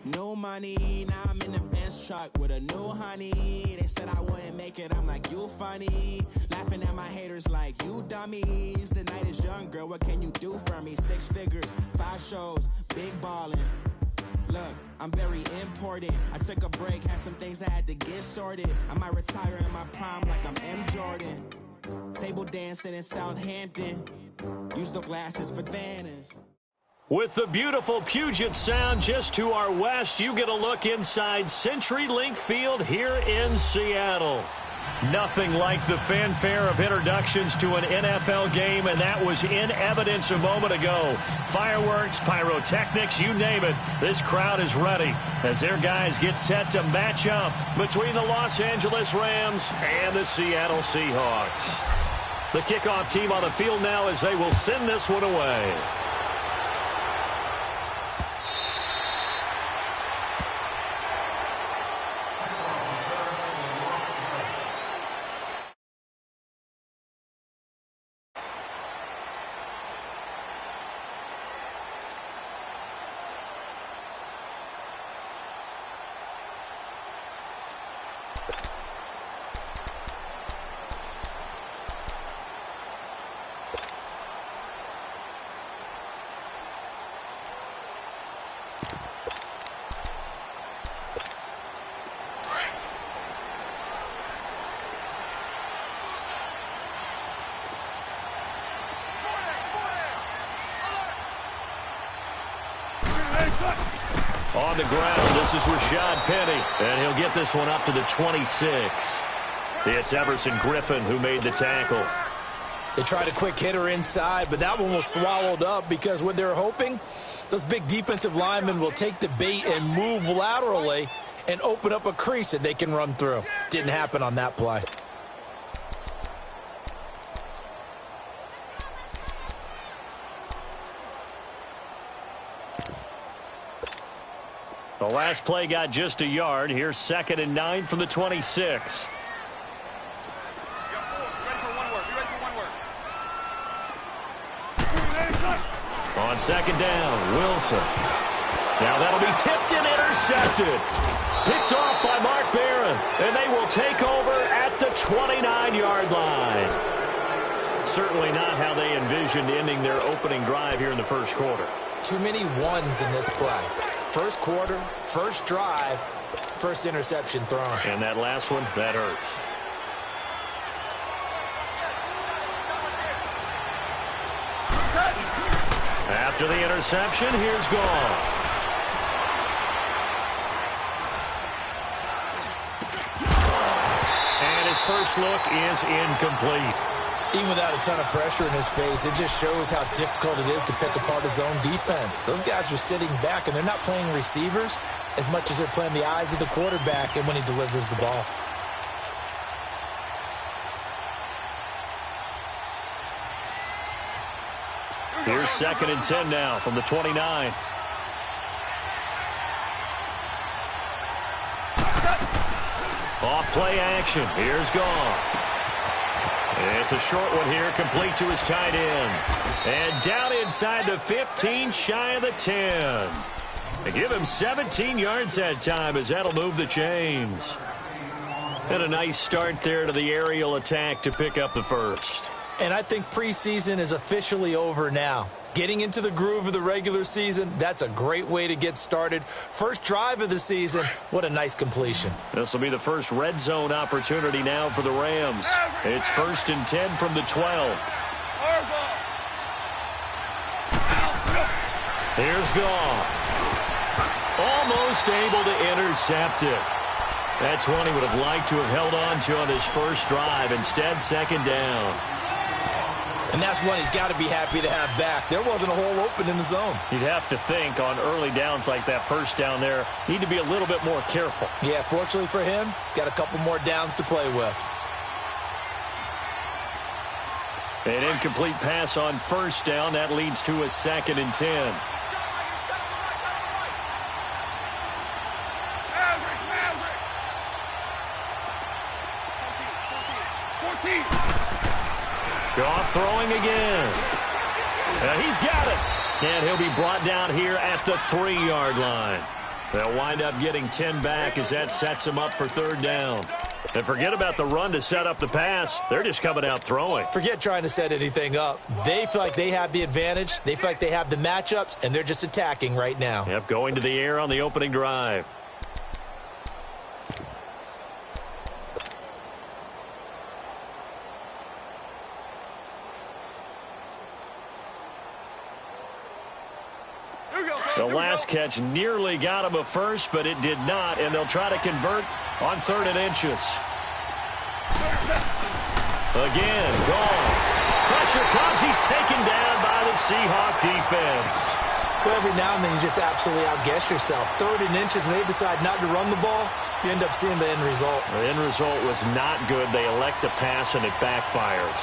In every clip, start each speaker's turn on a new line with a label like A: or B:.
A: No money, now I'm in the Benz truck with a new honey. They said I wouldn't make it, I'm like, you funny. Laughing at my haters like, you dummies. The night is young, girl, what can you do for me? 6 figures, 5 shows, big ballin'. Look, I'm very important. I took a break, had some things I had to get sorted. I might retire in my prime like I'm M. Jordan. Table dancing in Southampton. Use the glasses for advantage.
B: With the beautiful Puget Sound just to our west, you get a look inside CenturyLink Field here in Seattle. Nothing like the fanfare of introductions to an NFL game, and that was in evidence a moment ago. Fireworks, pyrotechnics, you name it. This crowd is ready as their guys get set to match up between the Los Angeles Rams and the Seattle Seahawks. The kickoff team on the field now as they will send this one away. On the ground, this is Rashad Penny, and he'll get this one up to the 26. It's Everson Griffin who made the tackle.
C: They tried a quick hitter inside, but that one was swallowed up because what they're hoping, those big defensive linemen will take the bait and move laterally and open up a crease that they can run through. Didn't happen on that play.
B: The last play got just a yard. Here's 2nd and 9 from the 26. On 2nd down, Wilson. Now that'll be tipped and intercepted. Picked off by Mark Barron, and they will take over at the 29-yard line. Certainly not how they envisioned ending their opening drive here in the first quarter.
C: Too many ones in this play. First quarter, first drive, first interception thrown.
B: And that last one, that hurts. After the interception, here's Goff. And his first look is incomplete.
C: Even without a ton of pressure in his face, it just shows how difficult it is to pick apart his own defense. Those guys are sitting back, and they're not playing receivers as much as they're playing the eyes of the quarterback and when he delivers the ball.
B: Here's 2nd and 10 now from the 29. Off play action. Here's Goff. It's a short one here, complete to his tight end. And down inside the 15, shy of the 10. They give him 17 yards that time as that'll move the chains. And a nice start there to the aerial attack to pick up the first.
C: And I think preseason is officially over now. Getting into the groove of the regular season, that's a great way to get started. First drive of the season, what a nice completion.
B: This will be the first red zone opportunity now for the Rams. It's 1st and 10 from the 12. Here's Goff. Almost able to intercept it. That's one he would have liked to have held on to on his first drive. Instead, 2nd down.
C: And that's one he's got to be happy to have back. There wasn't a hole open in the zone.
B: You'd have to think on early downs like that first down there, need to be a little bit more careful.
C: Yeah, fortunately for him, got a couple more downs to play with.
B: An incomplete pass on first down. That leads to a 2nd and 10. Goff throwing again. He's got it. And he'll be brought down here at the 3-yard line. They'll wind up getting 10 back as that sets them up for third down. And forget about the run to set up the pass. They're just coming out throwing.
C: Forget trying to set anything up. They feel like they have the advantage. They feel like they have the matchups, and they're just attacking right now.
B: Yep, going to the air on the opening drive. The last catch nearly got him a first, but it did not, and they'll try to convert on 3rd and inches. Again, gone. Pressure comes. He's taken down by the Seahawk defense.
C: Well, every now and then you just absolutely outguess yourself. 3rd and inches, and they decide not to run the ball. You end up seeing the end result.
B: The end result was not good. They elect to pass, and it backfires.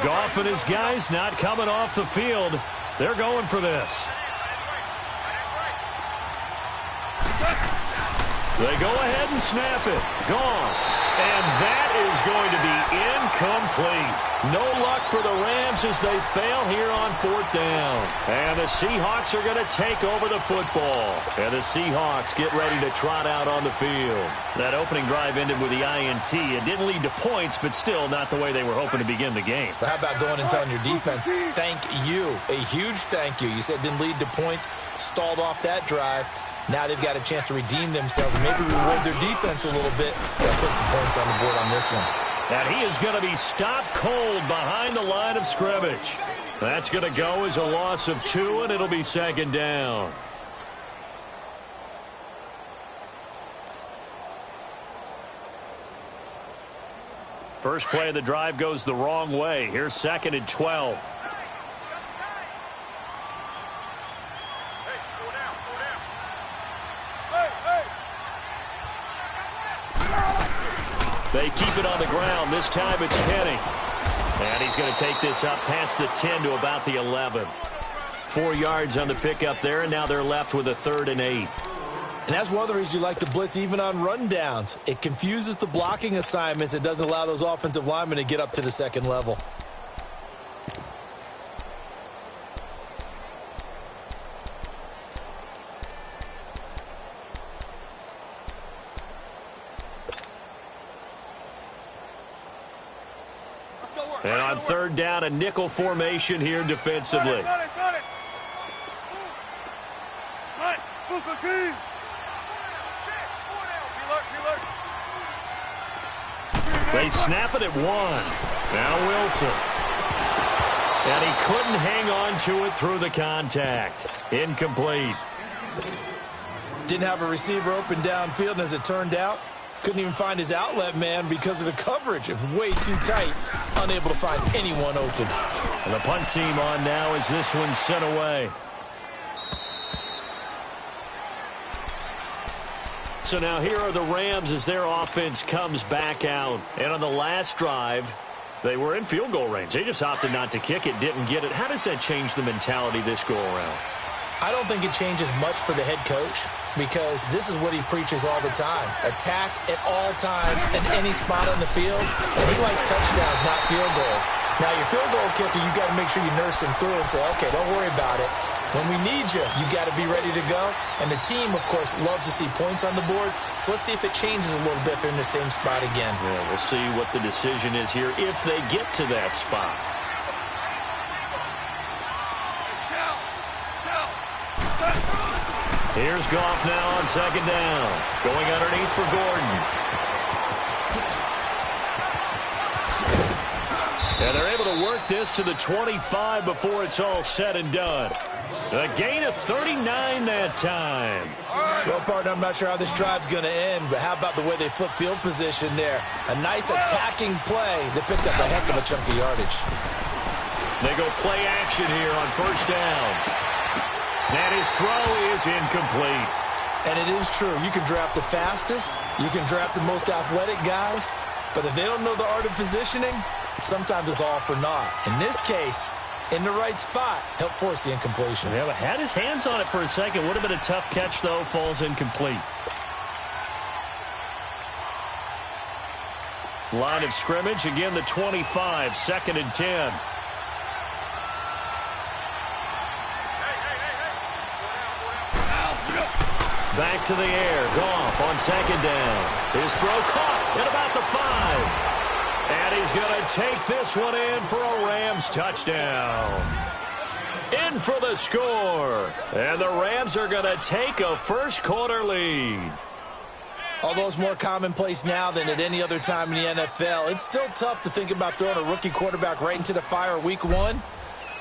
B: Goff and his guys not coming off the field. They're going for this. They go ahead and snap it. Gone. And that is going to be incomplete. No luck for the Rams as they fail here on 4th down. And the Seahawks are going to take over the football. And the Seahawks get ready to trot out on the field. That opening drive ended with the INT. It didn't lead to points, but still not the way they were hoping to begin the game.
C: But how about going and telling your defense, thank you, a huge thank you. You said it didn't lead to points, stalled off that drive. Now they've got a chance to redeem themselves and maybe reward their defense a little bit. They'll put some points on the board on this one.
B: And he is going to be stopped cold behind the line of scrimmage. That's going to go as a loss of 2, and it'll be 2nd down. First play of the drive goes the wrong way. Here's 2nd and 12. They keep it on the ground. This time it's Penny. And he's going to take this up past the 10 to about the 11. 4 yards on the pickup there, and now they're left with a 3rd and 8.
C: And that's one of the reasons you like to blitz even on rundowns. It confuses the blocking assignments. It doesn't allow those offensive linemen to get up to the 2nd level.
B: And on 3rd down, a nickel formation here defensively. They snap it at 1. Now Wilson. And he couldn't hang on to it through the contact. Incomplete.
C: Didn't have a receiver open downfield, and as it turned out, couldn't even find his outlet man because of the coverage. It was way too tight. Unable to find anyone open.
B: And the punt team on now as this one's sent away. So now here are the Rams as their offense comes back out. And on the last drive, they were in field goal range. They just opted not to kick it, didn't get it. How does that change the mentality this go around?
C: I don't think it changes much for the head coach because this is what he preaches all the time. Attack at all times in any spot on the field. And he likes touchdowns, not field goals. Now, your field goal kicker, you got to make sure you nurse him through and say, okay, don't worry about it. When we need you, you got to be ready to go. And the team, of course, loves to see points on the board. So let's see if it changes a little bit if they're in the same spot again.
B: Yeah, we'll see what the decision is here if they get to that spot. Here's Goff now on 2nd down. Going underneath for Gordon. And they're able to work this to the 25 before it's all said and done. A gain of 39 that time.
C: Well, partner, I'm not sure how this drive's going to end, but how about the way they flip field position there? A nice attacking play that picked up a heck of a chunk of yardage.
B: They go play action here on 1st down. And his throw is incomplete.
C: And it is true. You can draft the fastest. You can draft the most athletic guys. But if they don't know the art of positioning, sometimes it's all for naught. In this case, in the right spot, help force the incompletion.
B: Yeah, but had his hands on it for a second. Would have been a tough catch, though. Falls incomplete. Line of scrimmage. Again, the 25. 2nd and 10. Back to the air. Goff on second down. His throw caught at about the 5. And he's going to take this one in for a Rams touchdown. In for the score. And the Rams are going to take a first-quarter lead.
C: Although it's more commonplace now than at any other time in the NFL, it's still tough to think about throwing a rookie quarterback right into the fire week 1.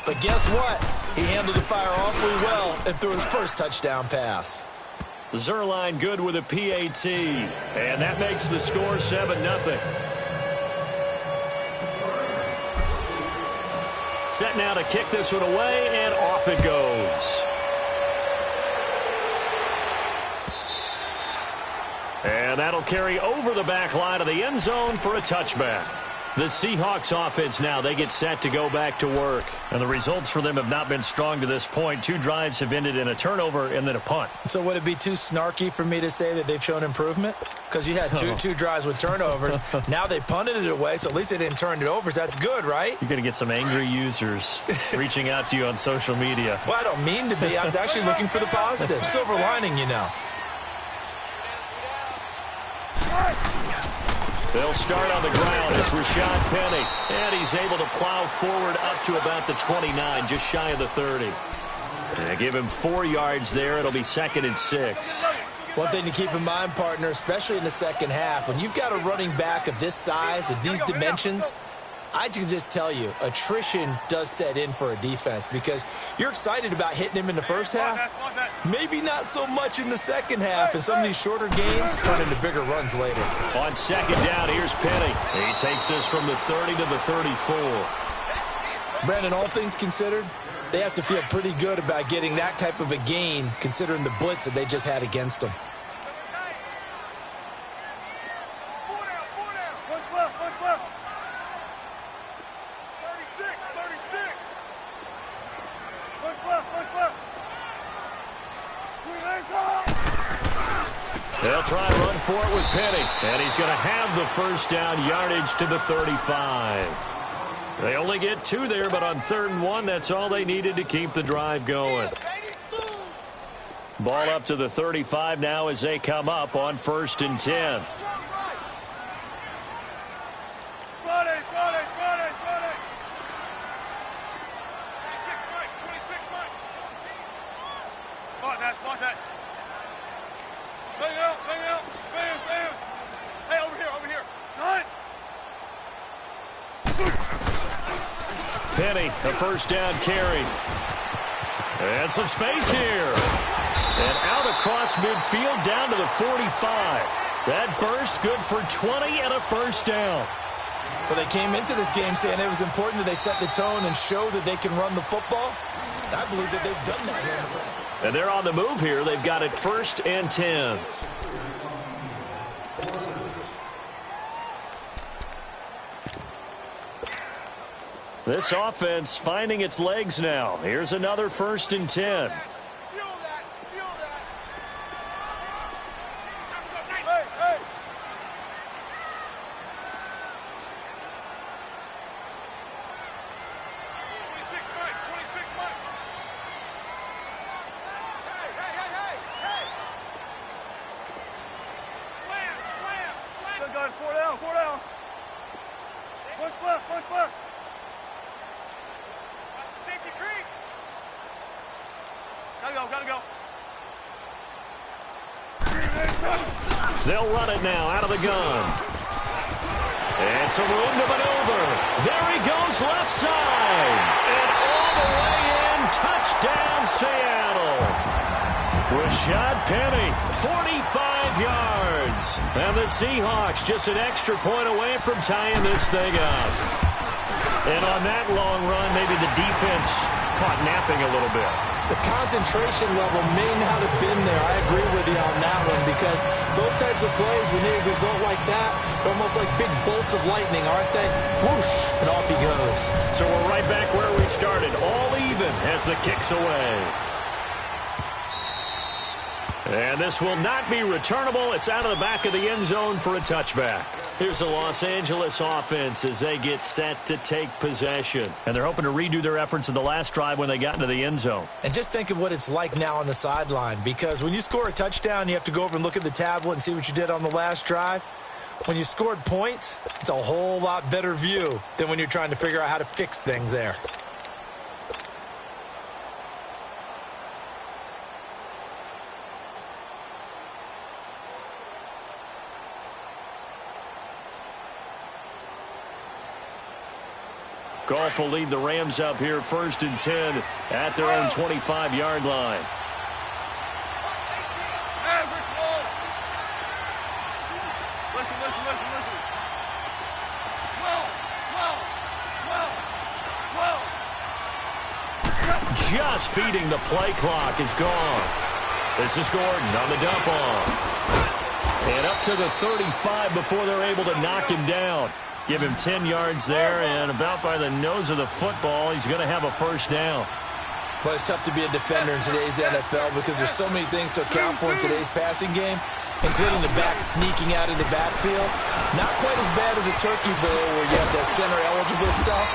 C: But guess what? He handled the fire awfully well and threw his first touchdown pass.
B: Zerline good with a PAT. And that makes the score 7-0. Set now to kick this one away, and off it goes. And that'll carry over the back line of the end zone for a touchback. The Seahawks offense now, they get set to go back to work. And the results for them have not been strong to this point. 2 drives have ended in a turnover and then a punt.
C: So would it be too snarky for me to say that they've shown improvement? Because you had two drives with turnovers. Now they punted it away, so at least they didn't turn it over. So that's good, right?
B: You're going to get some angry users reaching out to you on social media.
C: Well, I don't mean to be. I was actually looking for the positive. Silver lining, you know.
B: They'll start on the ground. It's Rashad Penny. And he's able to plow forward up to about the 29, just shy of the 30. And give him 4 yards there. It'll be 2nd and 6.
C: One thing to keep in mind, partner, especially in the second half, when you've got a running back of this size, of these dimensions, I can just tell you, attrition does set in for a defense because you're excited about hitting him in the first half. Maybe not so much in the second half, and some of these shorter gains turn into bigger runs later.
B: On second down, here's Penny. He takes this from the 30 to the 34.
C: Brandon, all things considered, they have to feel pretty good about getting that type of a gain considering the blitz that they just had against them.
B: They'll try and run for it with Penny. And he's going to have the first down, yardage to the 35. They only get 2 there, but on 3rd and 1, that's all they needed to keep the drive going. Ball up to the 35 now as they come up on 1st and 10. Penny, a first down carry. And some space here. And out across midfield down to the 45. That burst good for 20 and a first down.
C: So they came into this game saying it was important that they set the tone and show that they can run the football. I believe that they've done that here in the first half.
B: And they're on the move here. They've got it 1st and 10. This offense finding its legs now. Here's another 1st and 10. They'll run it now out of the gun. And some room to maneuver. There he goes left side. And all the way in. Touchdown, Seattle. Rashad Penny, 45 yards. And the Seahawks just an extra point away from tying this thing up. And on that long run, maybe the defense caught napping a little bit.
C: The concentration level may not have been there. I agree with you on that one because those types of plays, when they result like that, they're almost like big bolts of lightning, aren't they? Whoosh, and off he goes.
B: So we're right back where we started, all even as the kick's away. And this will not be returnable. It's out of the back of the end zone for a touchback. Here's the Los Angeles offense as they get set to take possession. And they're hoping to redo their efforts in the last drive when they got into the end zone.
C: And just think of what it's like now on the sideline, because when you score a touchdown, you have to go over and look at the tablet and see what you did on the last drive. When you scored points, it's a whole lot better view than when you're trying to figure out how to fix things there.
B: Goff will lead the Rams up here 1st and 10 at their own 25-yard line. Just beating the play clock is Goff. This is Gordon on the dump off. And up to the 35 before they're able to knock him down. Give him 10 yards there, and about by the nose of the football, he's going to have a first down.
C: Well, it's tough to be a defender in today's NFL because there's so many things to account for in today's passing game, including the back sneaking out of the backfield. Not quite as bad as a turkey bowl where you have that center-eligible stuff,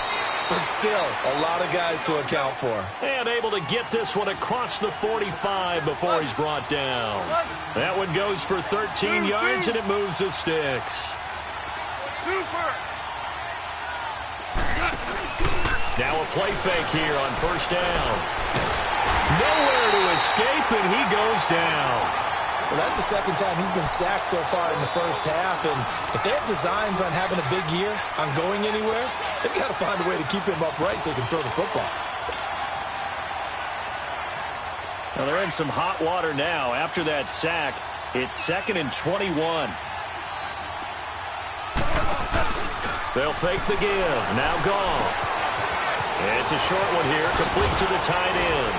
C: but still a lot of guys to account for.
B: And able to get this one across the 45 before he's brought down. That one goes for 13 yards, and it moves the sticks. Now a play fake here on first down. Nowhere to escape, and he goes down.
C: Well, that's the second time he's been sacked so far in the first half, and if they have designs on having a big year, on going anywhere, they've got to find a way to keep him upright so he can throw the football.
B: Now they're in some hot water now. After that sack, it's 2nd and 21. They'll fake the give. Now Goff. It's a short one here, complete to the tight end.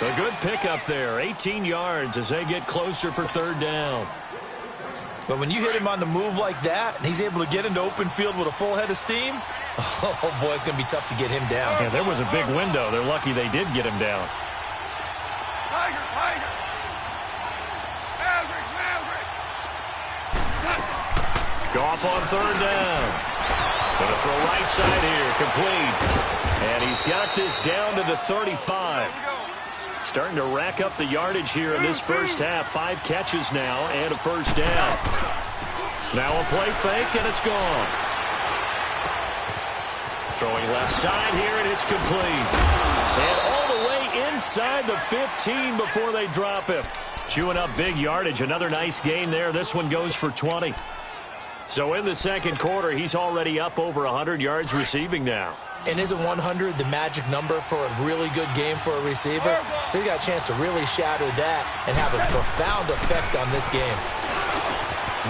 B: A good pickup there, 18 yards as they get closer for 3rd down.
C: But when you hit him on the move like that, and he's able to get into open field with a full head of steam, oh boy, it's going to be tough to get him down.
B: Yeah, there was a big window. They're lucky they did get him down. Goff on 3rd down. Going to throw right side here, complete. And he's got this down to the 35. Starting to rack up the yardage here in this first half. 5 catches now and a first down. Now a play fake, and it's gone. Throwing left side here, and it's complete. And all the way inside the 15 before they drop him. Chewing up big yardage. Another nice gain there. This one goes for 20. So in the second quarter, he's already up over 100 yards receiving now.
C: And isn't 100 the magic number for a really good game for a receiver? So he got a chance to really shatter that and have a profound effect on this game.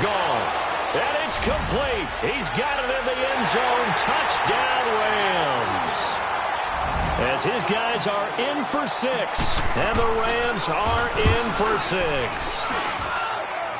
B: Gone. And it's complete. He's got it in the end zone. Touchdown, Rams. As his guys are in for 6. And the Rams are in for 6.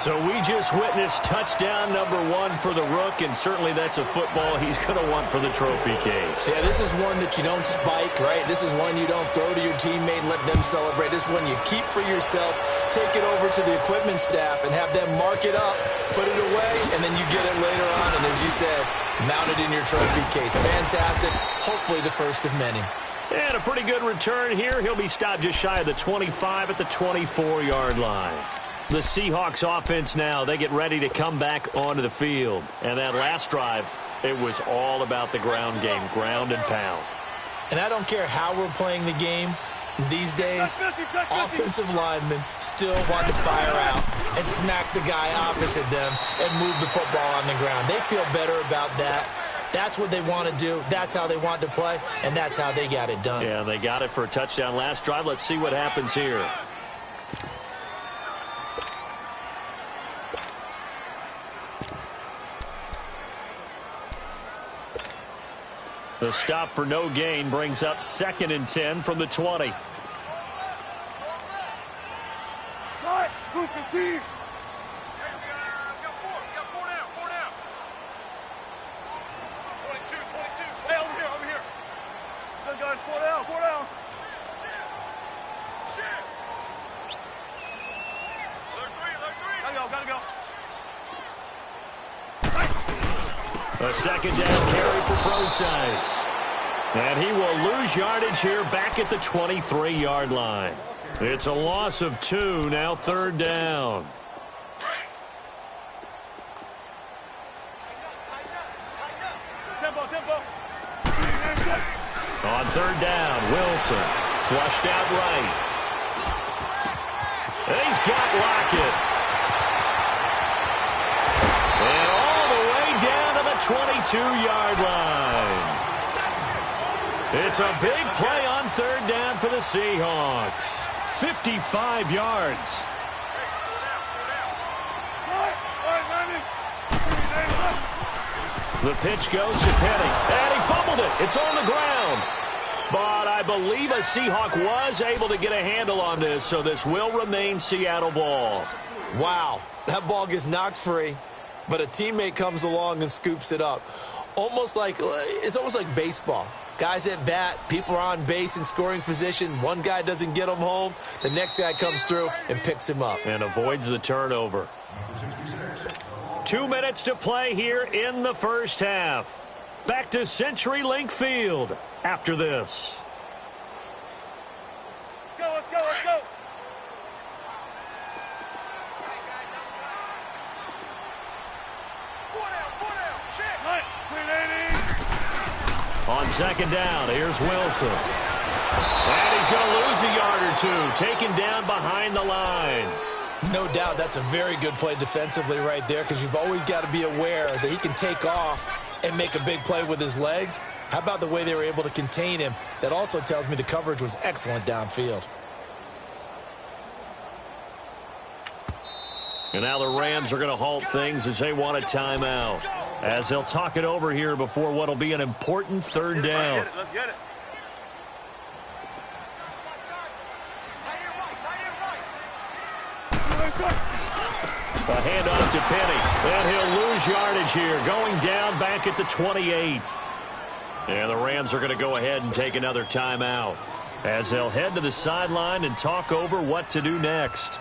B: So we just witnessed touchdown number 1 for the Rook, and certainly that's a football he's going to want for the trophy case.
C: Yeah, this is one that you don't spike, right? This is one you don't throw to your teammate and let them celebrate. This is one you keep for yourself, take it over to the equipment staff, and have them mark it up, put it away, and then you get it later on, and as you said, mount it in your trophy case. Fantastic. Hopefully the first of many.
B: And a pretty good return here. He'll be stopped just shy of the 25 at the 24-yard line. The Seahawks offense now, they get ready to come back onto the field. And that last drive, it was all about the ground game, ground and pound.
C: And I don't care how we're playing the game these days, offensive linemen still want to fire out and smack the guy opposite them and move the football on the ground. They feel better about that. That's what they want to do. That's how they want to play, and that's how they got it done.
B: Yeah, they got it for a touchdown last drive. Let's see what happens here. The stop for no gain brings up 2nd and 10 from the 20.
D: Team.
B: A second down carry for Prosise. And he will lose yardage here back at the 23-yard line. It's a loss of 2, now third down. On third down, Wilson flushed out right. He's got Lockett. And all the way down to the 22-yard line. It's a big play on third down for the Seahawks. 55 yards. The pitch goes to Penny, and he fumbled it. It's on the ground. But I believe a Seahawk was able to get a handle on this, so this will remain Seattle ball.
C: Wow, that ball gets knocked free, but a teammate comes along and scoops it up. It's almost like baseball. Guys at bat, people are on base in scoring position. One guy doesn't get him home. The next guy comes through and picks him up.
B: And avoids the turnover. 2 minutes to play here in the first half. Back to CenturyLink Field after this.
D: Let's go.
B: On second down, here's Wilson. And he's going to lose a yard or two, taken down behind the line.
C: No doubt that's a very good play defensively right there, because you've always got to be aware that he can take off and make a big play with his legs. How about the way they were able to contain him? That also tells me the coverage was excellent downfield.
B: And now the Rams are going to halt things as they want a timeout, as they'll talk it over here before what will be an important third down.
D: Let's get it.
B: A handoff to Penny, and he'll lose yardage here, going down back at the 28. And the Rams are going to go ahead and take another timeout, as they'll head to the sideline and talk over what to do next.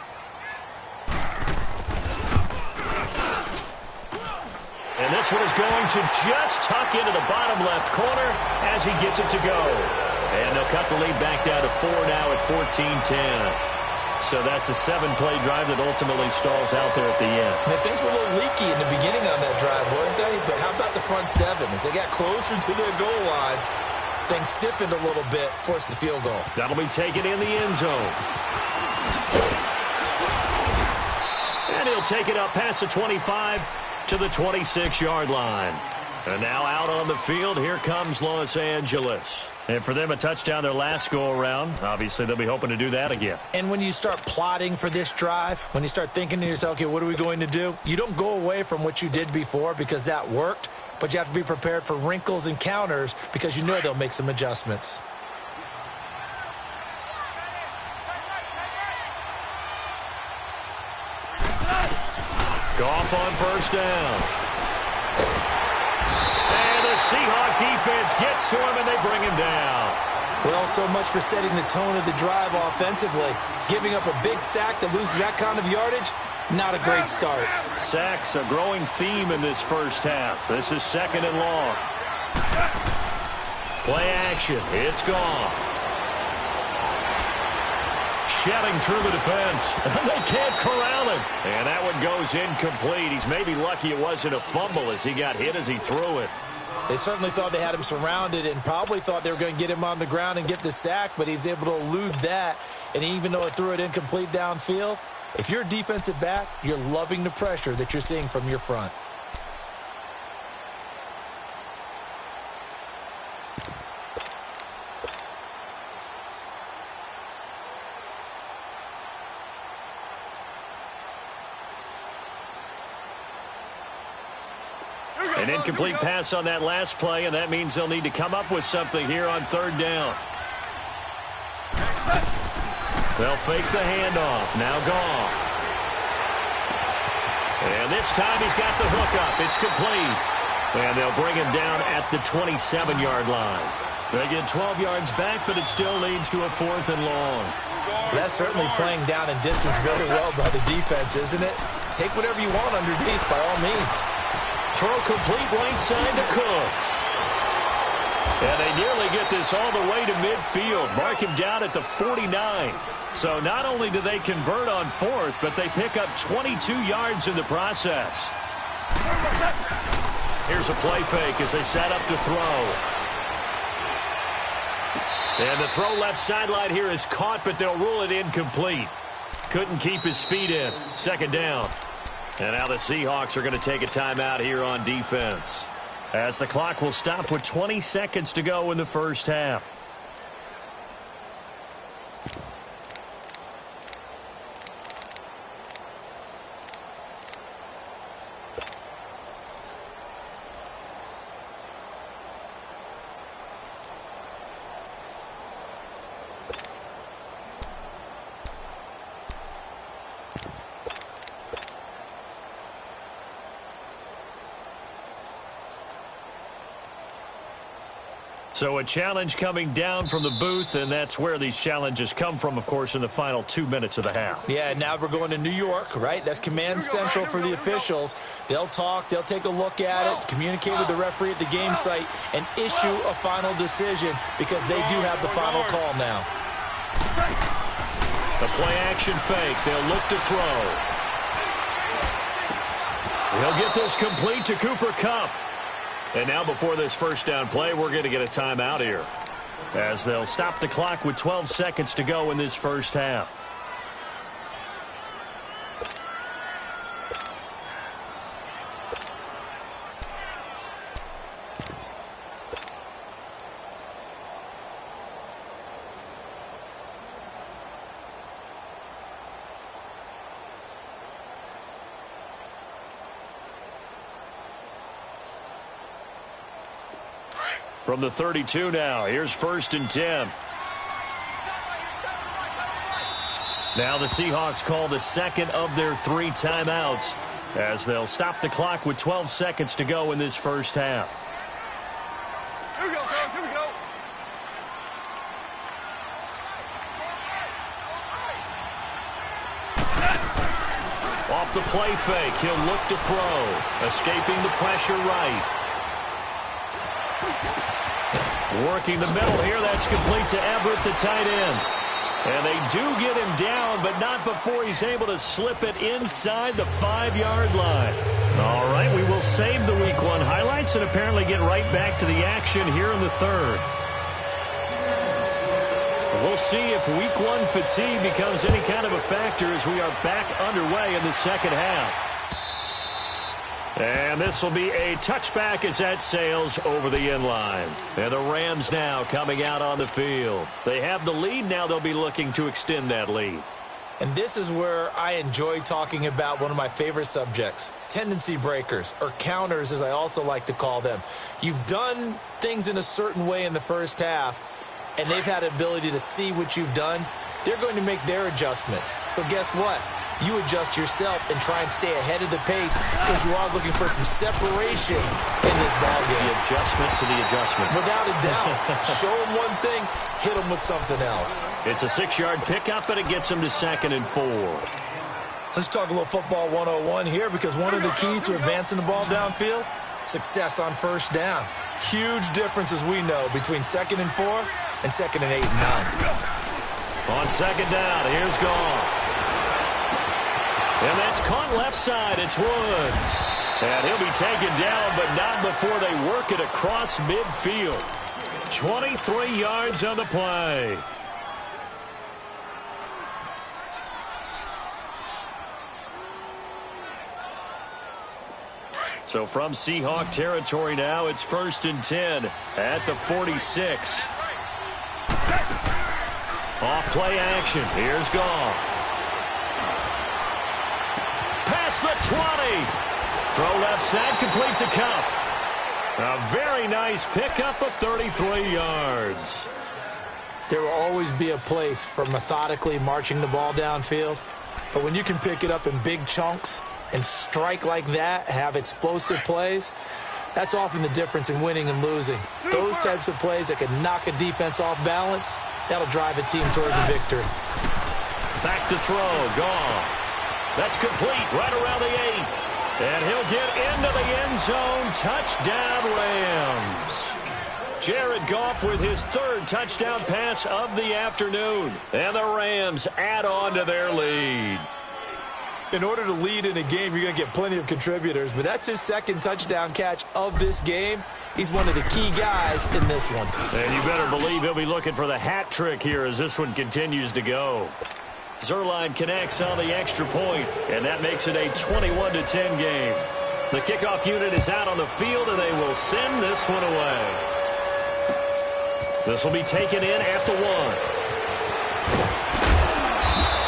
B: And this one is going to just tuck into the bottom left corner as he gets it to go. And they'll cut the lead back down to 4 now at 14-10. So that's a 7-play drive that ultimately stalls out there at the end.
C: And things were a little leaky in the beginning on that drive, weren't they? But how about the front seven? As they got closer to their goal line, things stiffened a little bit, forced the field goal.
B: That'll be taken in the end zone. And he'll take it up past the 25 to the 26-yard line. And now out on the field, here comes Los Angeles. And for them, a touchdown their last go-around. Obviously, they'll be hoping to do that again.
C: And when you start plotting for this drive, when you start thinking to yourself, okay, what are we going to do? You don't go away from what you did before because that worked, but you have to be prepared for wrinkles and counters because you know they'll make some adjustments.
B: Goff on first down. And the Seahawk defense gets to him, and they bring him down.
C: Well, so much for setting the tone of the drive offensively. Giving up a big sack that loses that kind of yardage, not a great start.
B: Sacks, a growing theme in this first half. This is second and long. Play action. It's Goff. Shedding through the defense. They can't corral him. And that one goes incomplete. He's maybe lucky it wasn't a fumble as he got hit as he threw it.
C: They certainly thought they had him surrounded and probably thought they were going to get him on the ground and get the sack, but he was able to elude that. And even though it threw it incomplete downfield, if you're a defensive back, you're loving the pressure that you're seeing from your front.
B: An incomplete pass on that last play, and that means they'll need to come up with something here on third down. They'll fake the handoff. Now Goff. And this time he's got the hook up. It's complete. And they'll bring him down at the 27-yard line. They get 12 yards back, but it still leads to a 4th and long.
C: That's certainly playing down in distance very well by the defense, isn't it? Take whatever you want underneath by all means.
B: throw complete right side to Cooks. And they nearly get this all the way to midfield. Mark him down at the 49. So not only do they convert on fourth, but they pick up 22 yards in the process. Here's a play fake as they set up to throw. And the throw left sideline here is caught, but they'll rule it incomplete. Couldn't keep his feet in. Second down. And now the Seahawks are going to take a timeout here on defense, as the clock will stop with 20 seconds to go in the first half. So a challenge coming down from the booth, and that's where these challenges come from, of course, in the final 2 minutes of the half.
C: Yeah, now we're going to New York, right? That's command central for the officials. They'll talk, they'll take a look at it, communicate with the referee at the game site, and issue a final decision because they do have the final call now.
B: The play action fake. They'll look to throw. He'll get this complete to Cooper Kupp. And now before this first down play, we're going to get a timeout here, as they'll stop the clock with 12 seconds to go in this first half. From the 32 now, here's 1st and 10. Now the Seahawks call the second of their 3 timeouts, as they'll stop the clock with 12 seconds to go in this first half.
D: Here we go, girls. Here we go.
B: Off the play fake, he'll look to throw, escaping the pressure right. Working the middle here, that's complete to Everett, the tight end. And they do get him down, but not before he's able to slip it inside the 5-yard line. All right, we will save the Week 1 highlights and apparently get right back to the action here in the third. We'll see if Week 1 fatigue becomes any kind of a factor as we are back underway in the second half. And this will be a touchback as that sails over the end line. And the Rams now coming out on the field. They have the lead. Now they'll be looking to extend that lead.
C: And this is where I enjoy talking about one of my favorite subjects, tendency breakers, or counters as I also like to call them. You've done things in a certain way in the first half, and they've had the ability to see what you've done. They're going to make their adjustments. So guess what? You adjust yourself and try and stay ahead of the pace because you are looking for some separation in this ballgame.
B: The adjustment to the adjustment.
C: Without a doubt. Show them one thing, hit them with something else.
B: It's a 6-yard pickup, and it gets them to 2nd and 4.
C: Let's talk a little football 101 here, because one of the keys to advancing the ball downfield, success on first down. Huge difference, as we know, between 2nd and 4 and 2nd and 8 and 9.
B: On 2nd down, here's Goff. And that's caught left side. It's Woods. And he'll be taken down, but not before they work it across midfield. 23 yards on the play. So from Seahawk territory now, it's 1st and 10 at the 46. Off play action. Here's Goff. Past the 20. Throw left side, complete to Kupp. A very nice pickup of 33 yards.
C: There will always be a place for methodically marching the ball downfield. But when you can pick it up in big chunks and strike like that, have explosive plays, that's often the difference in winning and losing. Those types of plays that can knock a defense off balance, that'll drive a team towards a victory.
B: Back to throw, Goff. That's complete right around the 8. And he'll get into the end zone. Touchdown, Rams. Jared Goff with his third touchdown pass of the afternoon. And the Rams add on to their lead.
C: In order to lead in a game, you're going to get plenty of contributors, but that's his second touchdown catch of this game. He's one of the key guys in this one.
B: And you better believe he'll be looking for the hat trick here as this one continues to go. Zuerlein connects on the extra point, and that makes it a 21-10 game. The kickoff unit is out on the field, and they will send this one away. This will be taken in at the 1.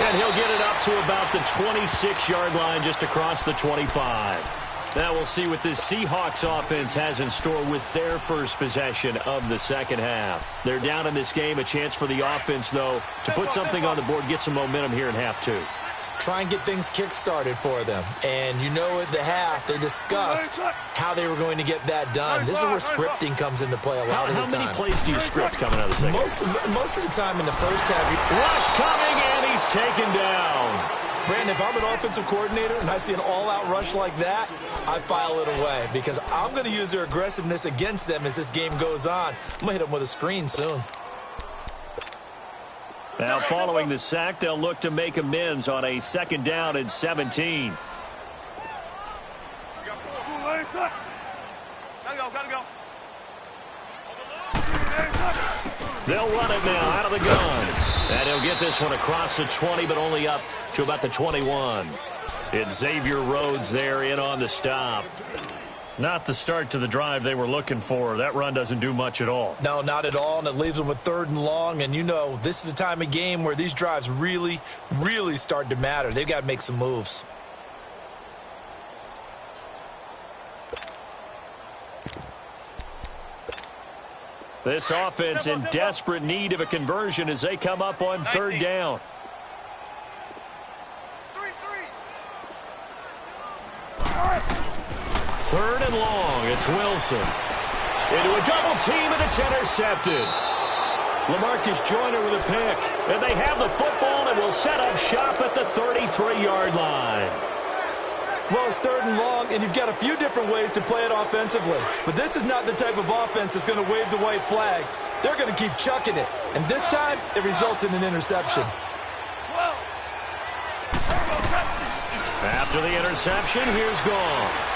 B: And he'll get it up to about the 26-yard line, just across the 25. Now we'll see what this Seahawks offense has in store with their first possession of the second half. They're down in this game. A chance for the offense, though, to put something on the board, get some momentum here in half 2.
C: Try and get things kick-started for them. And you know at the half, they discussed how they were going to get that done. This is where scripting comes into play a lot of the time.
B: How many plays do you script coming out of the second?
C: Most of the time in the first half.
B: Rush coming, and he's taken down.
C: Brandon, if I'm an offensive coordinator and I see an all-out rush like that, I file it away because I'm going to use their aggressiveness against them as this game goes on. I'm going to hit them with a screen soon.
B: Now, following the sack, they'll look to make amends on a 2nd down and 17. They'll run it now out of the gun. And he'll get this one across the 20, but only up to about the 21. It's Xavier Rhodes there in on the stop. Not the start to the drive they were looking for. That run doesn't do much at all.
C: No, not at all, and it leaves them with 3rd and long. And you know, this is the time of game where these drives really, really start to matter. They've got to make some moves.
B: This offense in desperate need of a conversion as they come up on 3rd down. 3rd and long. It's Wilson. Into a double team, and it's intercepted. LaMarcus Joyner with a pick. And they have the football and will set up shop at the 33-yard line.
C: Well, it's 3rd and long, and you've got a few different ways to play it offensively. But this is not the type of offense that's going to wave the white flag. They're going to keep chucking it. And this time, it results in an interception.
B: After the interception, here's Goff.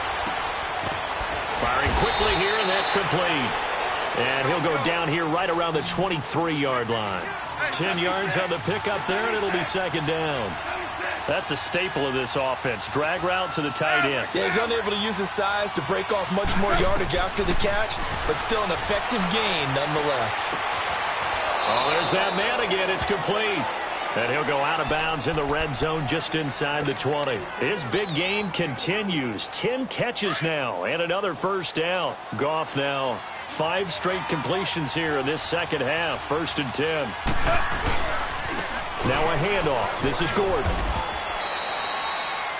B: Firing quickly here, and that's complete. And he'll go down here right around the 23-yard line. 10 yards on the pickup there, and it'll be 2nd down. That's a staple of this offense. Drag route to the tight end.
C: Yeah, he's unable to use his size to break off much more yardage after the catch, but still an effective gain nonetheless.
B: Oh, there's that man again. It's complete. And he'll go out of bounds in the red zone just inside the 20. His big game continues. 10 catches now and another 1st down. Goff now 5 straight completions here in this second half. 1st and 10. Now a handoff. This is Gordon.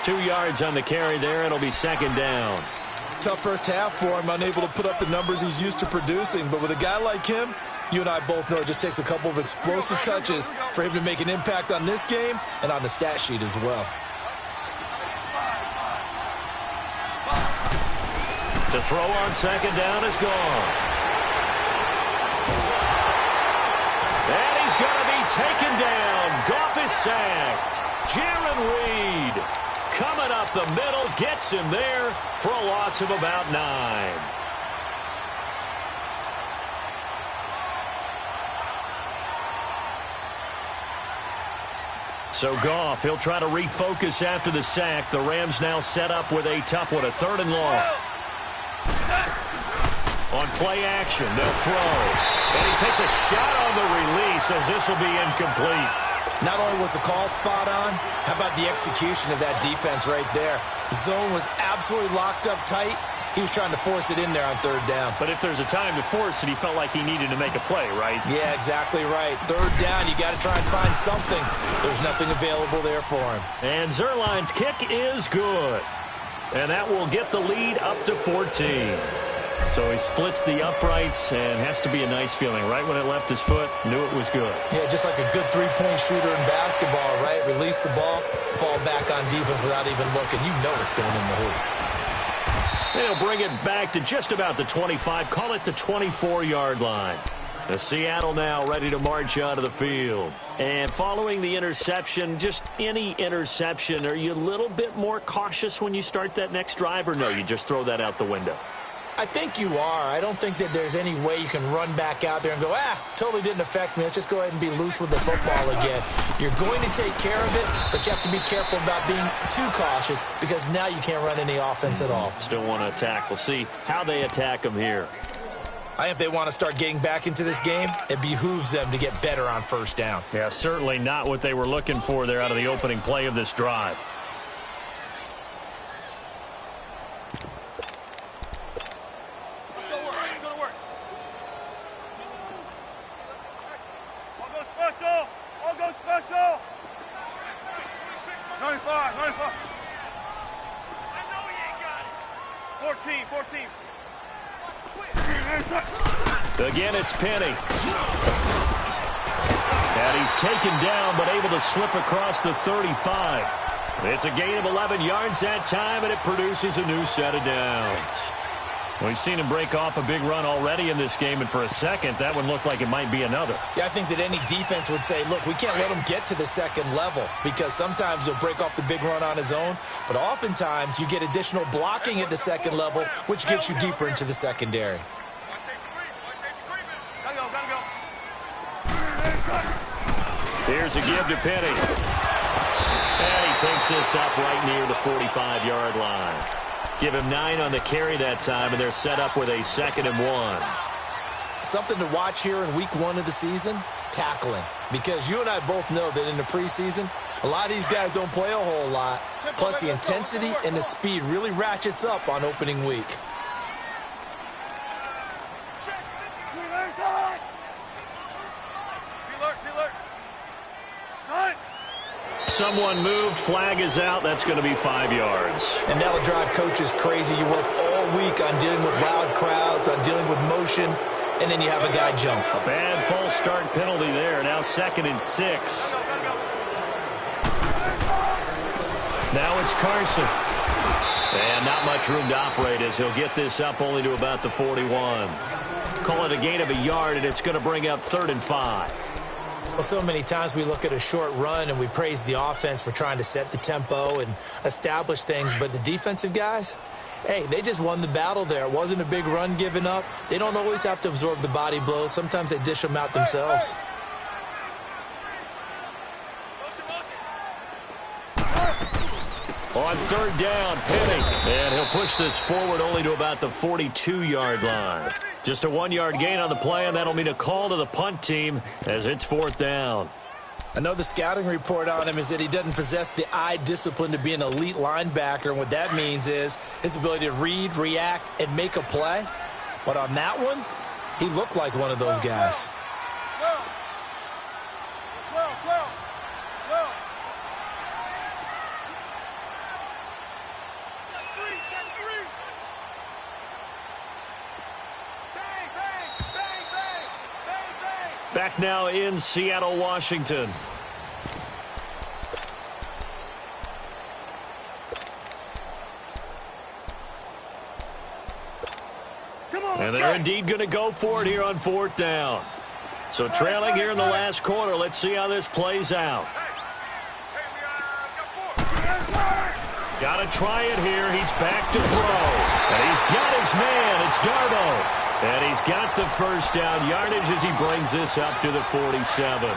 B: 2 yards on the carry there. It'll be 2nd down.
C: Tough first half for him, unable to put up the numbers he's used to producing. But with a guy like him, you and I both know it just takes a couple of explosive touches for him to make an impact on this game and on the stat sheet as well.
B: To throw on 2nd down is Goff. And he's going to be taken down. Goff is sacked. Jaron Reed coming up the middle, gets him there for a loss of about 9. So Goff, he'll try to refocus after the sack. The Rams now set up with a tough one, a 3rd and long. On play action, they'll throw. And he takes a shot on the release as this will be incomplete.
C: Not only was the call spot on, how about the execution of that defense right there? The zone was absolutely locked up tight. He was trying to force it in there on 3rd down.
B: But if there's a time to force it, he felt like he needed to make a play, right?
C: Yeah, exactly right. 3rd down, you got to try and find something. There's nothing available there for him.
B: And Zuerlein's kick is good. And that will get the lead up to 14. So he splits the uprights, and has to be a nice feeling. Right when it left his foot, knew it was good.
C: Yeah, just like a good three-point shooter in basketball, right? Release the ball, fall back on defense without even looking. You know it's going in the hoop.
B: And he'll bring it back to just about the 25. Call it the 24-yard line. The Seattle now ready to march onto the field. And following the interception, just any interception, are you a little bit more cautious when you start that next drive, or no, you just throw that out the window?
C: I think you are. I don't think that there's any way you can run back out there and go, totally didn't affect me. Let's just go ahead and be loose with the football again. You're going to take care of it, but you have to be careful about being too cautious because now you can't run any offense at all.
B: Still want to attack. We'll see how they attack them here.
C: I think if they want to start getting back into this game, it behooves them to get better on first down.
B: Yeah, certainly not what they were looking for there out of the opening play of this drive.
D: I'll go special. 95, 95. I know he ain't got it. 14.
B: Again, it's Penny. And he's taken down, but able to slip across the 35. It's a gain of 11 yards that time, and it produces a new set of downs. We've seen him break off a big run already in this game, and for a second, that one looked like it might be another.
C: Yeah, I think that any defense would say, look, we can't let him get to the second level because sometimes he'll break off the big run on his own, but oftentimes you get additional blocking at the second level, which gets you deeper into the secondary.
B: Here's a give to Penny. And he takes this up right near the 45-yard line. Give him 9 on the carry that time, and they're set up with a 2nd and 1.
C: Something to watch here in week 1 of the season, tackling. Because you and I both know that in the preseason, a lot of these guys don't play a whole lot. Plus, the intensity and the speed really ratchets up on opening week.
B: Someone moved. Flag is out. That's going to be 5 yards.
C: And that'll drive coaches crazy. You work all week on dealing with loud crowds, on dealing with motion, and then you have a guy jump.
B: A bad false start penalty there. Now 2nd and 6. Now it's Carson. And not much room to operate as he'll get this up only to about the 41. Call it a gain of a yard, and it's going to bring up 3rd and 5.
C: Well, so many times we look at a short run and we praise the offense for trying to set the tempo and establish things, but the defensive guys, hey, they just won the battle there. It wasn't a big run given up. They don't always have to absorb the body blows. Sometimes they dish them out themselves.
B: On 3rd down, Penny. And he'll push this forward only to about the 42-yard line. Just a 1-yard gain on the play, and that'll mean a call to the punt team as it's 4th down.
C: I know the scouting report on him is that he doesn't possess the eye discipline to be an elite linebacker, and what that means is his ability to read, react, and make a play. But on that one, he looked like one of those guys.
D: 12. Check three. Bang.
B: Back now in Seattle, Washington. And they're indeed going to go for it here on 4th down. So trailing here in the last quarter. Let's see how this plays out. Got to try it here. He's back to throw. And he's got his man. It's Darbo. And he's got the 1st down yardage as he brings this up to the 47.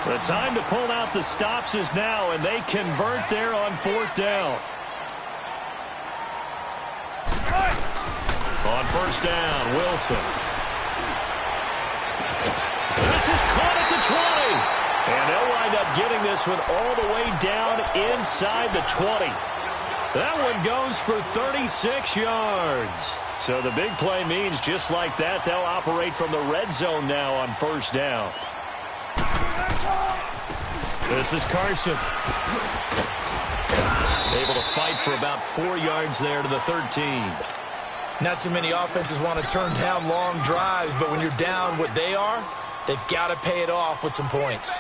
B: The time to pull out the stops is now, and they convert there on 4th down. On 1st down, Wilson. This is caught at the 20. And they'll wind up getting this one all the way down inside the 20. That one goes for 36 yards. So the big play means just like that, they'll operate from the red zone now on 1st down. This is Carson. Able to fight for about 4 yards there to the 13.
C: Not too many offenses want to turn down long drives, but when you're down what they are, they've got to pay it off with some points.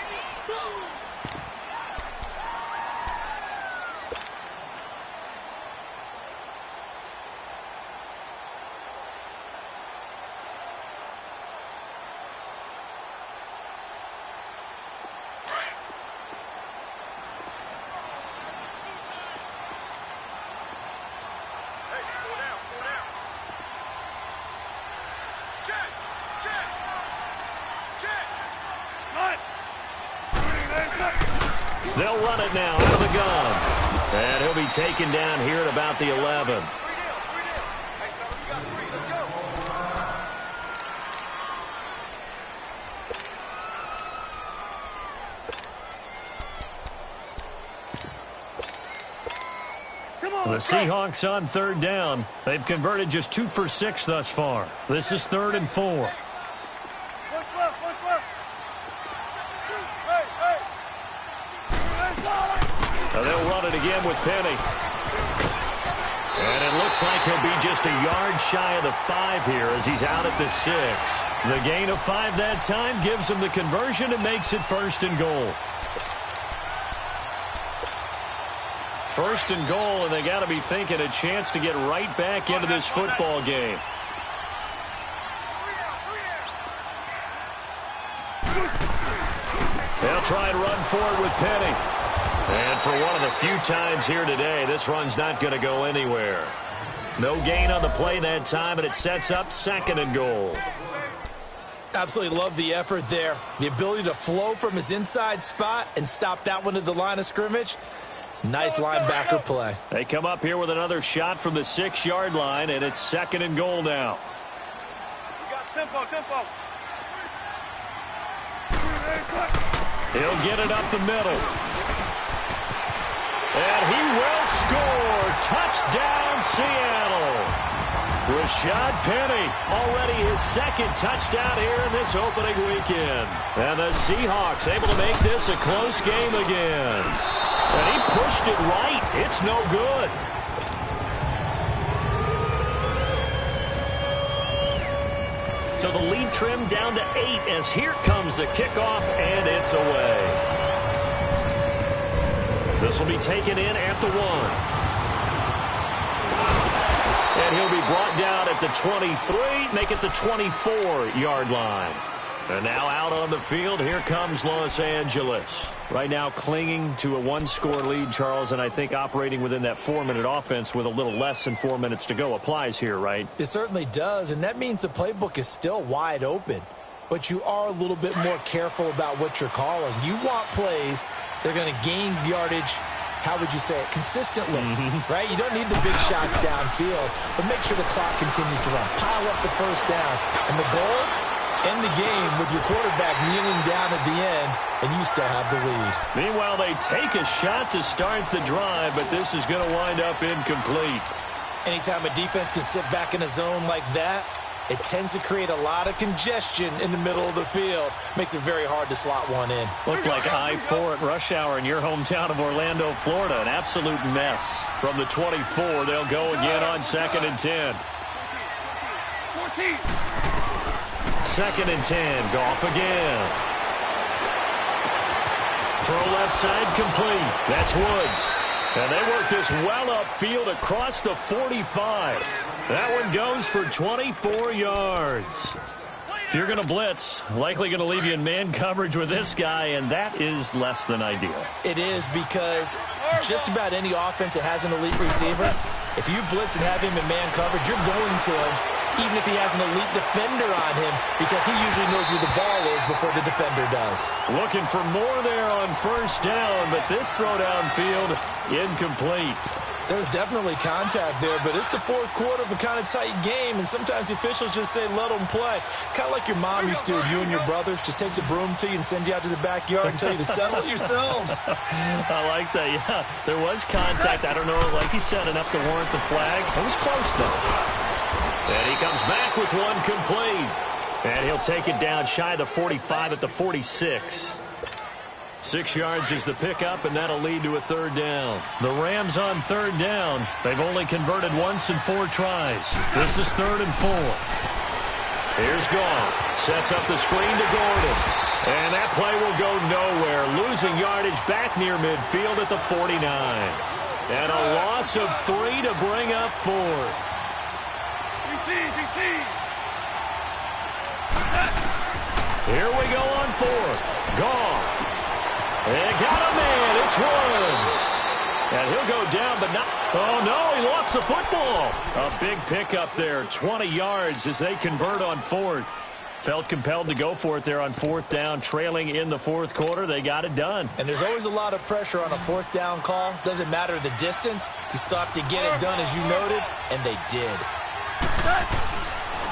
B: They'll run it now out of the gun. And he'll be taken down here at about the 11. The Seahawks on third down. They've converted just 2 for 6 thus far. This is 3rd and 4. They'll run it again with Penny. And it looks like he'll be just a yard shy of the 5 here as he's out at the 6. The gain of 5 that time gives him the conversion and makes it 1st and goal. 1st and goal, and they got to be thinking a chance to get right back into this football game. They'll try and run forward with Penny. And for one of the few times here today, this run's not going to go anywhere. No gain on the play that time, and it sets up 2nd and goal.
C: Absolutely love the effort there. The ability to flow from his inside spot and stop that one at the line of scrimmage. Nice linebacker play.
B: They come up here with another shot from the 6-yard line, and it's 2nd and goal now.
D: We got tempo.
B: He'll get it up the middle. And he will score. Touchdown, Seattle. Rashad Penny, already his 2nd touchdown here in this opening weekend. And the Seahawks able to make this a close game again. And he pushed it right. It's no good. So the lead trimmed down to 8 as here comes the kickoff, and it's away. This will be taken in at the 1. And he'll be brought down at the 23, make it the 24-yard line. And now out on the field, here comes Los Angeles. Right now clinging to a 1-score lead, Charles, and I think operating within that 4-minute offense with a little less than 4 minutes to go applies here, right?
C: It certainly does, and that means the playbook is still wide open. But you are a little bit more careful about what you're calling. You want plays that are going to gain yardage, how would you say it, consistently, right? You don't need the big shots downfield, but make sure the clock continues to run. Pile up the first downs. And the goal, end the game with your quarterback kneeling down at the end, and you still have the lead.
B: Meanwhile, they take a shot to start the drive, but this is going to wind up incomplete.
C: Anytime a defense can sit back in a zone like that, it tends to create a lot of congestion in the middle of the field. Makes it very hard to slot one in.
B: Looked like I-4 at rush hour in your hometown of Orlando, Florida. An absolute mess. From the 24, they'll go again on 2nd and 10. 2nd and 10. Goff again. Throw left side complete. That's Woods. And they work this well upfield across the 45. That one goes for 24 yards. If you're going to blitz, likely going to leave you in man coverage with this guy, and that is less than ideal.
C: It is, because just about any offense that has an elite receiver, if you blitz and have him in man coverage, you're going to him, even if he has an elite defender on him, because he usually knows where the ball is before the defender does.
B: Looking for more there on 1st down, but this throw downfield, incomplete.
C: There's definitely contact there, but it's the 4th quarter of a kind of tight game, and sometimes the officials just say, let them play. Kind of like your mom used to, you and your brothers, just take the broom to you and send you out to the backyard and tell you to settle it yourselves.
B: I like that, yeah. There was contact. I don't know, like you said, enough to warrant the flag. It was close, though. And he comes back with one complete. And he'll take it down shy of the 45 at the 46. 6 yards is the pickup, and that'll lead to a third down. The Rams on third down. They've only converted once in 4 tries. This is 3rd and 4. Here's Goff. Sets up the screen to Gordon. And that play will go nowhere. Losing yardage back near midfield at the 49. And a loss of 3 to bring up 4th. Here we go on 4th. Goff. They got a man. It's Woods. And he'll go down, but not. Oh, no, he lost the football. A big pickup there. 20 yards as they convert on 4th. Felt compelled to go for it there on 4th down. Trailing in the 4th quarter. They got it done.
C: And there's always a lot of pressure on a 4th down call. Doesn't matter the distance. You stop to get it done, as you noted, and they did.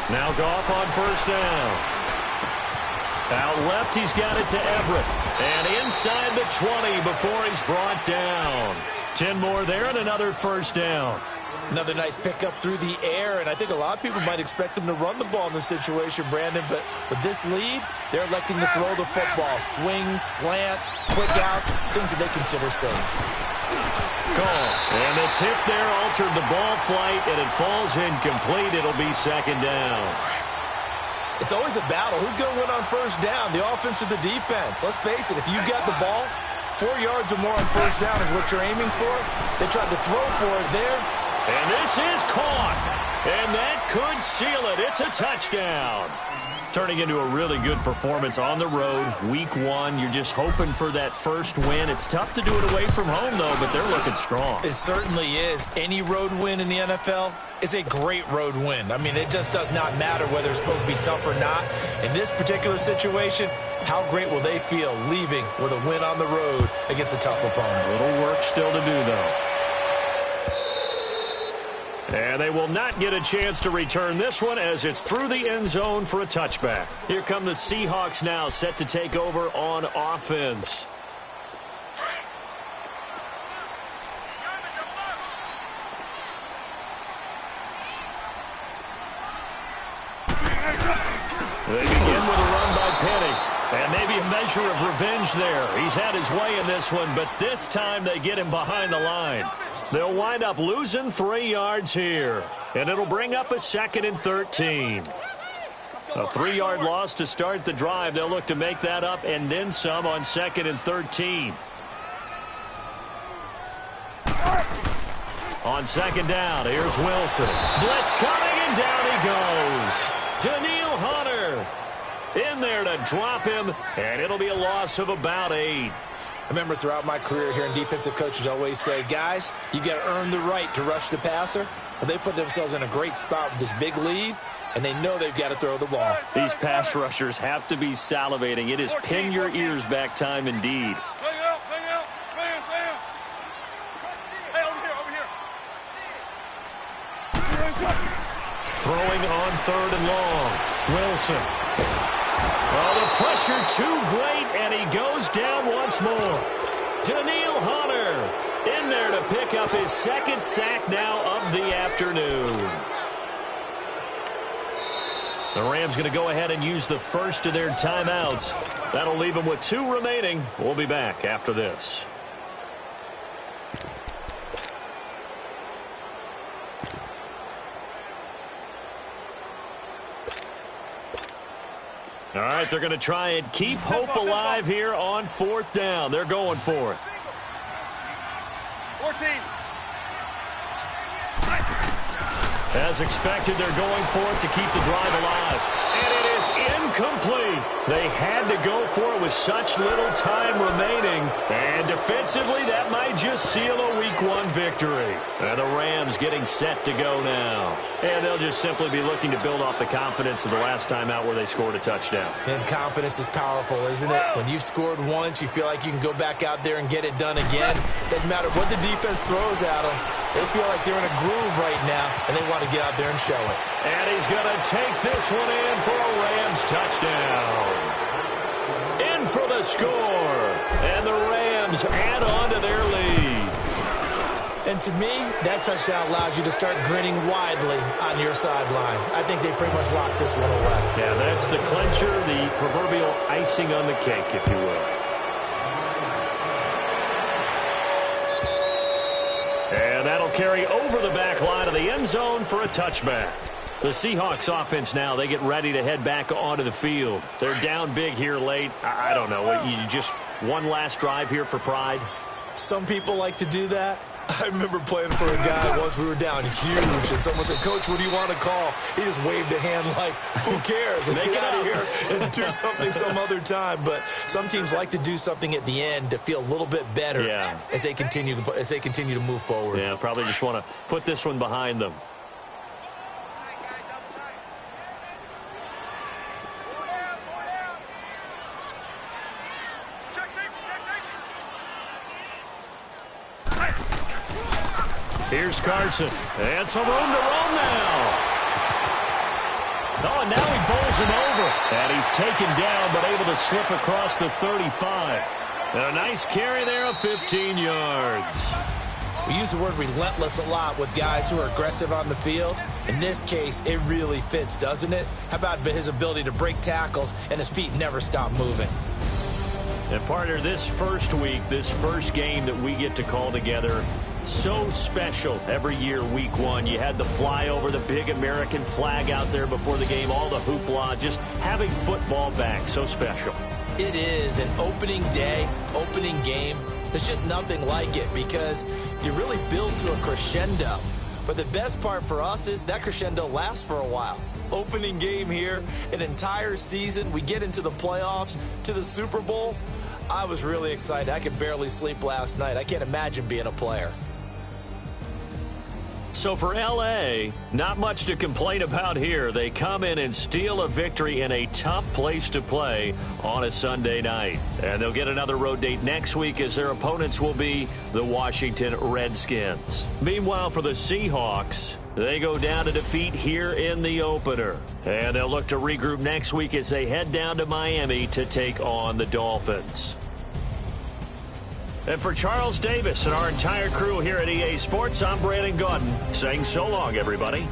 B: Now Goff on 1st down. Out left, he's got it to Everett. And inside the 20 before he's brought down. 10 more there and another 1st down.
C: Another nice pickup through the air, and I think a lot of people might expect them to run the ball in this situation, Brandon, but with this lead, they're electing to throw the football. Swings, slants, quick outs, things that they consider safe.
B: Call. And the tip there altered the ball flight, and it falls incomplete. It'll be 2nd down.
C: It's always a battle. Who's going to win on 1st down, the offense or the defense? Let's face it, if you got the ball, 4 yards or more on 1st down is what you're aiming for. They tried to throw for it there.
B: And this is caught. And that could seal it. It's a touchdown. Turning into a really good performance on the road. Week 1, you're just hoping for that first win. It's tough to do it away from home, though, but they're looking strong.
C: It certainly is. Any road win in the NFL is a great road win. I mean, it just does not matter whether it's supposed to be tough or not. In this particular situation, how great will they feel leaving with a win on the road against a tough opponent?
B: A little work still to do, though. And they will not get a chance to return this one as it's through the end zone for a touchback. Here come the Seahawks now, set to take over on offense. They begin with a run by Penny. And maybe a measure of revenge there. He's had his way in this one, but this time they get him behind the line. They'll wind up losing 3 yards here. And it'll bring up a 2nd and 13. A 3-yard loss to start the drive. They'll look to make that up and then some on 2nd and 13. On 2nd down, here's Wilson. Blitz coming, and down he goes. Danielle Hunter in there to drop him, and it'll be a loss of about 8.
C: I remember throughout my career here in defensive coaches always say, guys, you got to earn the right to rush the passer. Well, they put themselves in a great spot with this big lead, and they know they've got to throw the ball.
B: These pass rushers have to be salivating. It is pin your ears back time indeed. Throwing on 3rd and long. Wilson. Oh, the pressure too great, and he goes down once more. Danielle Hunter in there to pick up his 2nd sack now of the afternoon. The Rams going to go ahead and use the first of their timeouts. That'll leave them with 2 remaining. We'll be back after this. All right, they're going to try and keep hope alive here on 4th down. They're going for it.
D: 14.
B: As expected, they're going for it to keep the drive alive. And it is incomplete. They had to go for it with such little time remaining. And defensively, that might just seal a Week 1 victory. And the Rams getting set to go now. And they'll just simply be looking to build off the confidence of the last time out where they scored a touchdown.
C: And confidence is powerful, isn't it? When you've scored once, you feel like you can go back out there and get it done again. Doesn't matter what the defense throws at them. They feel like they're in a groove right now, and they want to get out there and show it.
B: And he's going to take this one in for a Rams touchdown. In for the score. And the Rams add on to their lead.
C: And to me, that touchdown allows you to start grinning widely on your sideline. I think they pretty much locked this one away.
B: Yeah, that's the clincher, the proverbial icing on the cake, if you will. carry over the back line of the end zone for a touchback. The Seahawks offense now, they get ready to head back onto the field. They're down big here late. I don't know. You just one last drive here for pride?
C: Some people like to do that. I remember playing for a guy once. We were down huge, and someone said, "Coach, what do you want to call?" He just waved a hand like, "Who cares? Let's get out of here and do something some other time." But some teams like to do something at the end to feel a little bit better as they continue to move forward.
B: Yeah, probably just want to put this one behind them. Here's Carson. And some room to roam now. Oh, and now he bowls him over. And he's taken down, but able to slip across the 35. And a nice carry there of 15 yards.
C: We use the word relentless a lot with guys who are aggressive on the field. In this case, it really fits, doesn't it? How about his ability to break tackles and his feet never stop moving?
B: And partner, this first week, this first game that we get to call together, so special every year, week one. You had the flyover, the big American flag out there before the game, all the hoopla, just having football back, so special.
C: It is an opening day, opening game. There's just nothing like it because you really build to a crescendo. But the best part for us is that crescendo lasts for a while. Opening game here, an entire season. We get into the playoffs, to the Super Bowl. I was really excited. I could barely sleep last night. I can't imagine being a player.
B: So for L.A., not much to complain about here. They come in and steal a victory in a tough place to play on a Sunday night. And they'll get another road date next week as their opponents will be the Washington Redskins. Meanwhile, for the Seahawks, they go down to defeat here in the opener. And they'll look to regroup next week as they head down to Miami to take on the Dolphins. And for Charles Davis and our entire crew here at EA Sports, I'm Brandon Gaudin saying so long, everybody.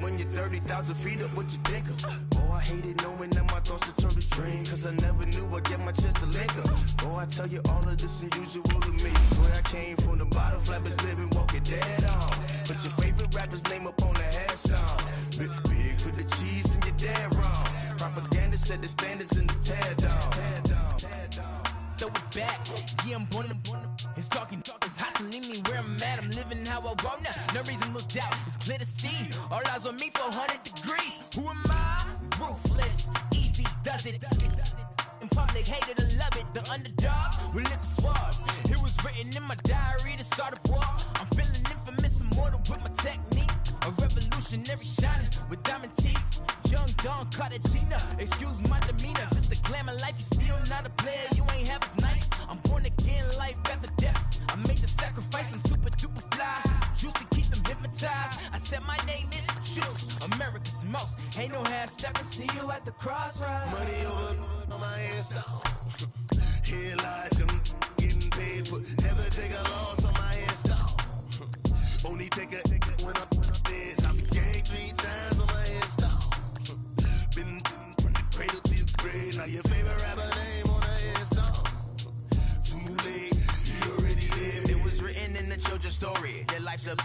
A: When you're 30,000 feet up, what you think of? Oh, I hated knowing that my thoughts would turn to dream, cause I never knew I'd get my chance to link up. Oh, I tell you all of this unusual to me. Where I came from, the bottom flappers living, walking dead on. Put your favorite rapper's name up on the headstone. Big for the cheese and you're dead wrong. Propaganda set the standards in the tear down.
E: Throw it back, yeah, I'm born to it's talking, it's hustling me where I'm at. I'm living how I want now. No reason to look out, it's clear to see. All eyes on me for 100 degrees. Who am I? Ruthless, easy does it. In public, hated to love it. The underdogs with liquor swabs. It was written in my diary to start a war. I'm feeling infamous, immortal with my technique. A revolutionary shining with diamond teeth. Young Don Cartagena, excuse my demeanor. This the glamour life, you still not a player. You ain't half as nice. I'm born again, life after death. I made the sacrifice, I'm super duper fly. Used to keep them hypnotized. I said my name is Juice, America's most. Ain't no half stepping. See you at the crossroads.
A: Money over on my headstone. Here lies them getting paid for. Never take a loss on my headstone. Only take a when I'm dead. I be gang 3 times on my headstone. Been from the cradle to the grave. Now your favorite rapper name on the headstone. Too late, you already lived. It was written in the children's story. Your life's a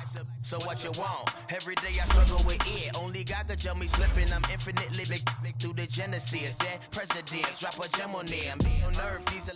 A: so what you want? Every day I struggle with it. Only God could tell me slipping. I'm infinitely big through the Genesis. That presidents drop a gem on them. On earth, he's a